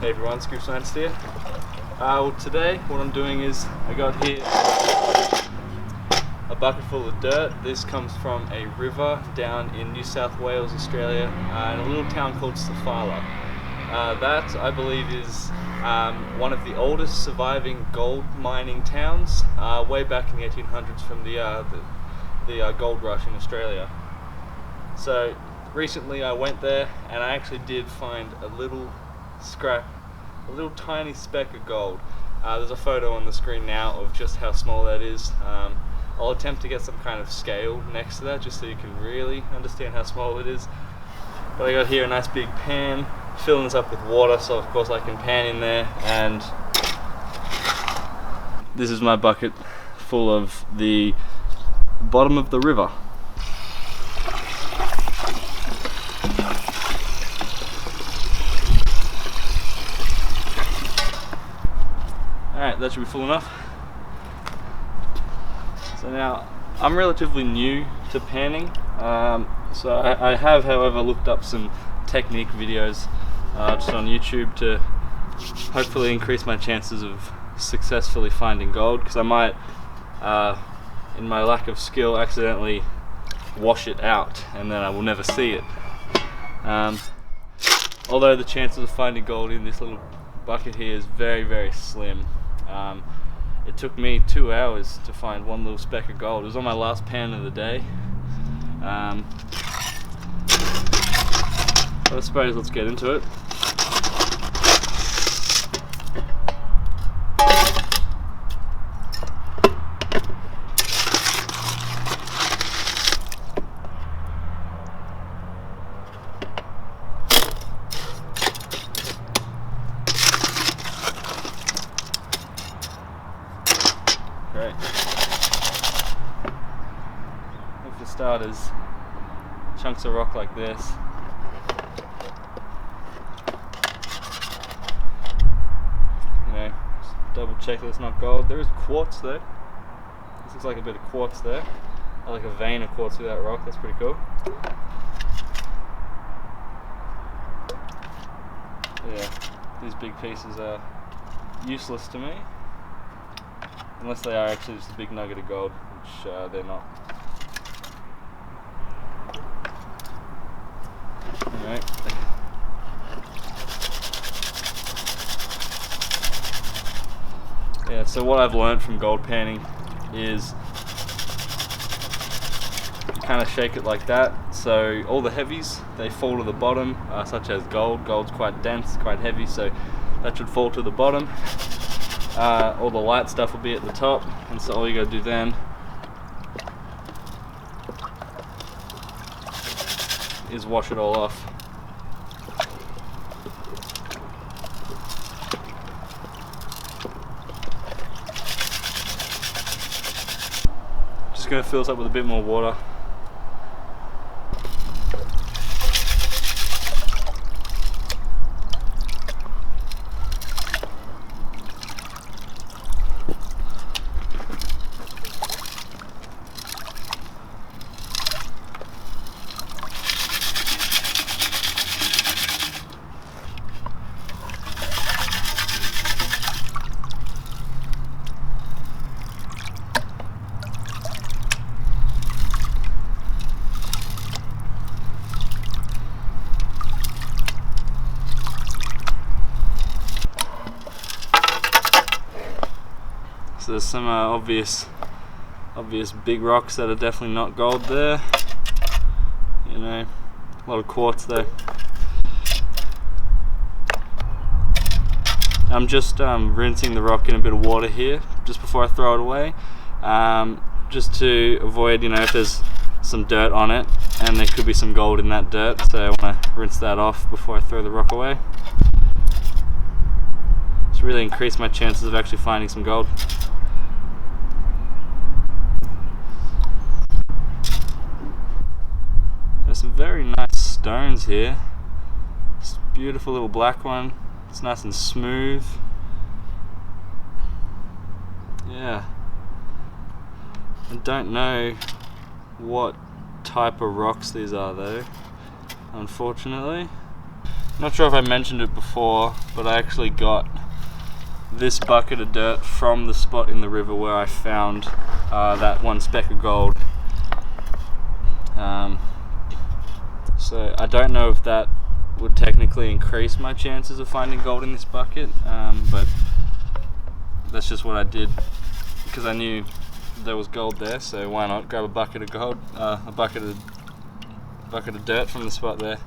Hey everyone, Scoop Science here. Well, today what I'm doing is I got here a bucket full of dirt. This comes from a river down in New South Wales, Australia, in a little town called Sofala. That, I believe, is one of the oldest surviving gold mining towns, way back in the 1800s from the gold rush in Australia. So recently I went there and I actually did find a little scrap, a little tiny speck of gold. There's a photo on the screen now of just how small that is. I'll attempt to get some kind of scale next to that just so you can really understand how small it is. But I got here a nice big pan, filling this up with water so of course I can pan in there, and this is my bucket full of the bottom of the river. Alright, that should be full enough. So now, I'm relatively new to panning, so I have, however, looked up some technique videos just on YouTube to hopefully increase my chances of successfully finding gold, because I might, in my lack of skill, accidentally wash it out and then I will never see it. Although the chances of finding gold in this little bucket here is very, very slim. It took me 2 hours to find one little speck of gold. It was on my last pan of the day. I suppose let's get into it. Great. For starters, chunks of rock like this. You know, just double check that it's not gold. There is quartz though. This looks like a bit of quartz there. I like a vein of quartz through that rock. That's pretty cool. Yeah, these big pieces are useless to me. Unless they are actually just a big nugget of gold, which they're not. Alright. Yeah, so what I've learned from gold panning is you kind of shake it like that, so all the heavies, they fall to the bottom, such as gold. Gold's quite dense, quite heavy, so that should fall to the bottom. All the light stuff will be at the top, and so all you gotta do then is wash it all off. Just gonna fill this up with a bit more water. So there's some obvious big rocks that are definitely not gold there. You know, a lot of quartz though. I'm just rinsing the rock in a bit of water here just before I throw it away, just to avoid, you know, if there's some dirt on it and there could be some gold in that dirt, so I want to rinse that off before I throw the rock away. Just really increase my chances of actually finding some gold. There's some very nice stones here. This beautiful little black one. It's nice and smooth. Yeah. I don't know what type of rocks these are though, unfortunately. Not sure if I mentioned it before, but I actually got this bucket of dirt from the spot in the river where I found that one speck of gold. So I don't know if that would technically increase my chances of finding gold in this bucket, but that's just what I did because I knew there was gold there, so why not grab a bucket of gold, a bucket of dirt from the spot there.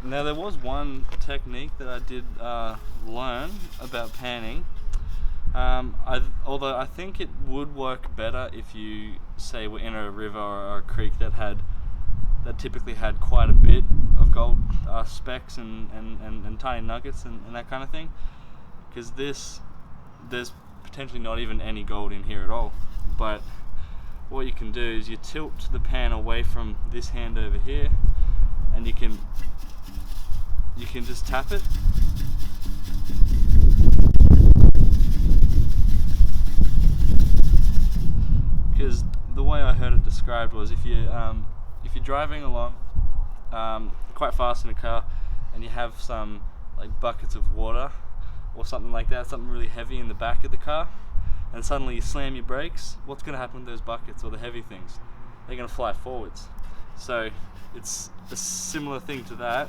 Now there was one technique that I did learn about panning, although I think it would work better if you say were in a river or a creek that typically had quite a bit of gold specks and tiny nuggets and that kind of thing, because there's potentially not even any gold in here at all. But what you can do is you tilt the pan away from this hand over here, and you can just tap it. Because the way I heard it described was if you're driving along quite fast in a car and you have some like buckets of water or something like that, something really heavy in the back of the car, and suddenly you slam your brakes, what's going to happen with those buckets or the heavy things? They're going to fly forwards. So it's a similar thing to that.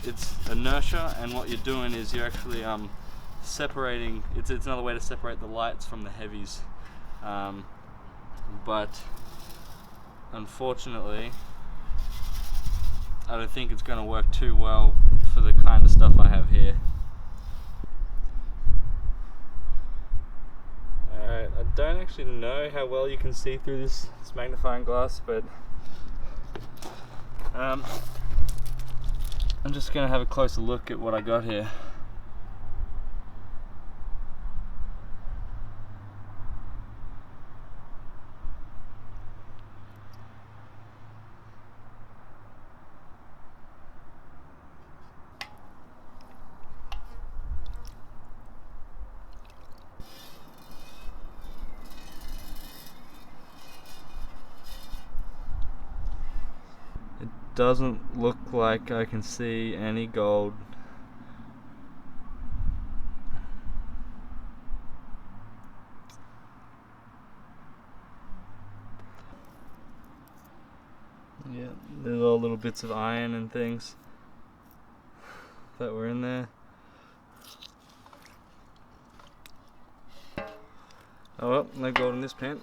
It's inertia, and what you're doing is you're actually separating. It's another way to separate the lights from the heavies. But unfortunately, I don't think it's going to work too well for the kind of stuff I have here. Alright, I don't actually know how well you can see through this magnifying glass, but I'm just going to have a closer look at what I got here. Doesn't look like I can see any gold. Yeah, there's all little bits of iron and things that were in there. Oh well, no gold in this pan.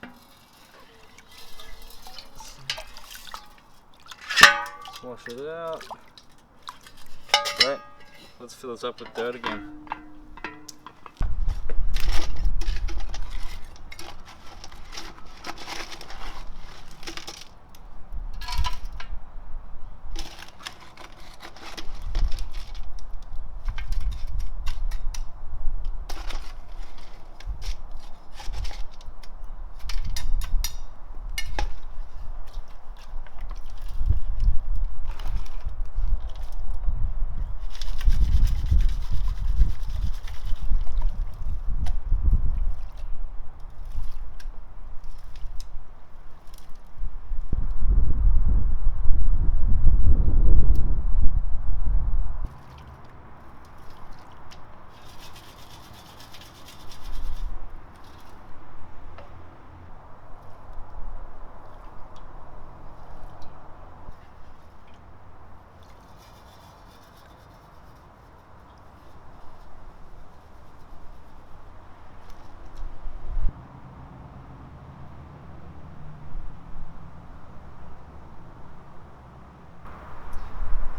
Wash it out. Right, let's fill this up with dirt again.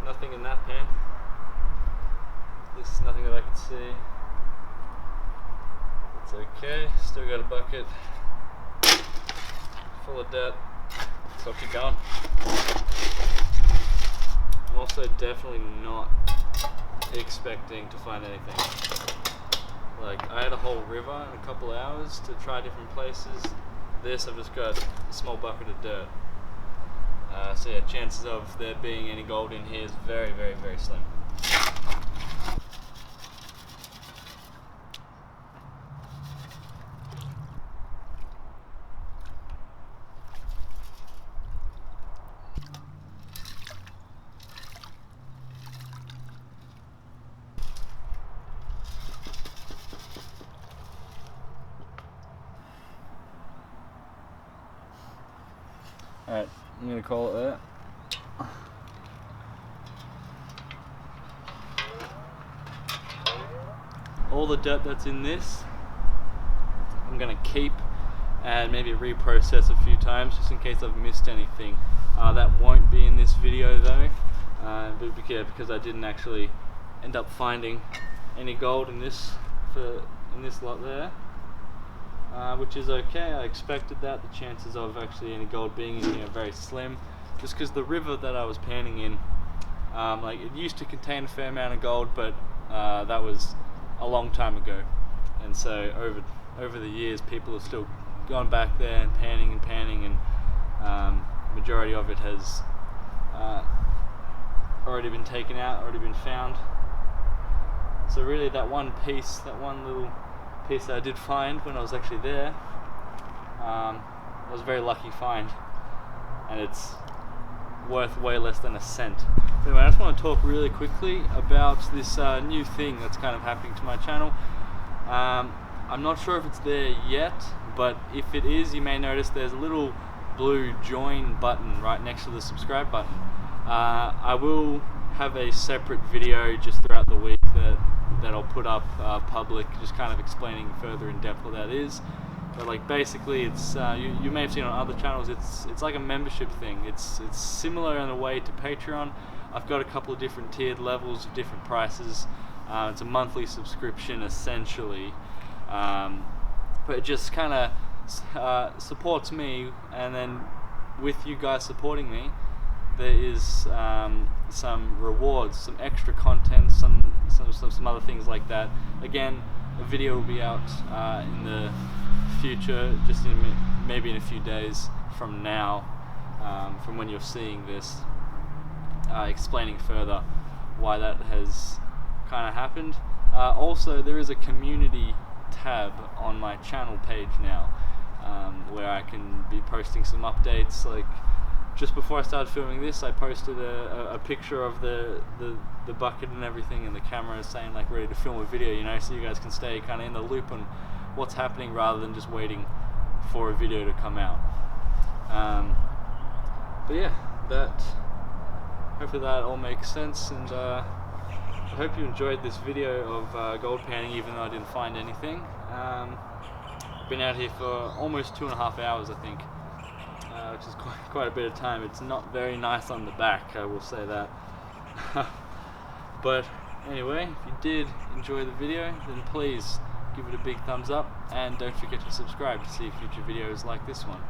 Nothing in that pan. At least nothing that I can see. It's okay. Still got a bucket full of dirt, so I'll keep going. I'm also definitely not expecting to find anything. Like, I had a whole river in a couple hours to try different places. This, I've just got a small bucket of dirt. So yeah, chances of there being any gold in here is very, very, very slim. Alright, I'm going to call it there. All the dirt that's in this, I'm going to keep and maybe reprocess a few times just in case I've missed anything. That won't be in this video though, because I didn't actually end up finding any gold in this lot there, which is okay. I expected that. The chances of actually any gold being in here are very slim, just because the river that I was panning in, like it used to contain a fair amount of gold, but that was a long time ago, and so over the years people have still gone back there and panning, and majority of it has already been taken out, already been found. So really that one little piece that I did find when I was actually there, was a very lucky find, and it's worth way less than a cent. Anyway, I just want to talk really quickly about this new thing that's kind of happening to my channel. I'm not sure if it's there yet, but if it is, you may notice there's a little blue join button right next to the subscribe button. I will have a separate video just throughout the week that I'll put up public, just kind of explaining further in depth what that is. But like basically, it's you may have seen on other channels. It's like a membership thing. It's similar in a way to Patreon. I've got a couple of different tiered levels of different prices. It's a monthly subscription essentially, but it just kind of supports me, and then with you guys supporting me, there is some rewards, some extra content, some other things like that. Again, a video will be out in the future, just maybe in a few days from now, from when you're seeing this, explaining further why that has kind of happened. Also, there is a community tab on my channel page now, where I can be posting some updates. Like just before I started filming this, I posted a picture of the bucket and everything, and the camera saying like ready to film a video, you know, so you guys can stay kind of in the loop on what's happening rather than just waiting for a video to come out. But yeah, hopefully that all makes sense, and I hope you enjoyed this video of gold panning, even though I didn't find anything. Been out here for almost 2.5 hours, I think, which is quite a bit of time. It's not very nice on the back, I will say that. But anyway, if you did enjoy the video, then please give it a big thumbs up, and don't forget to subscribe to see future videos like this one.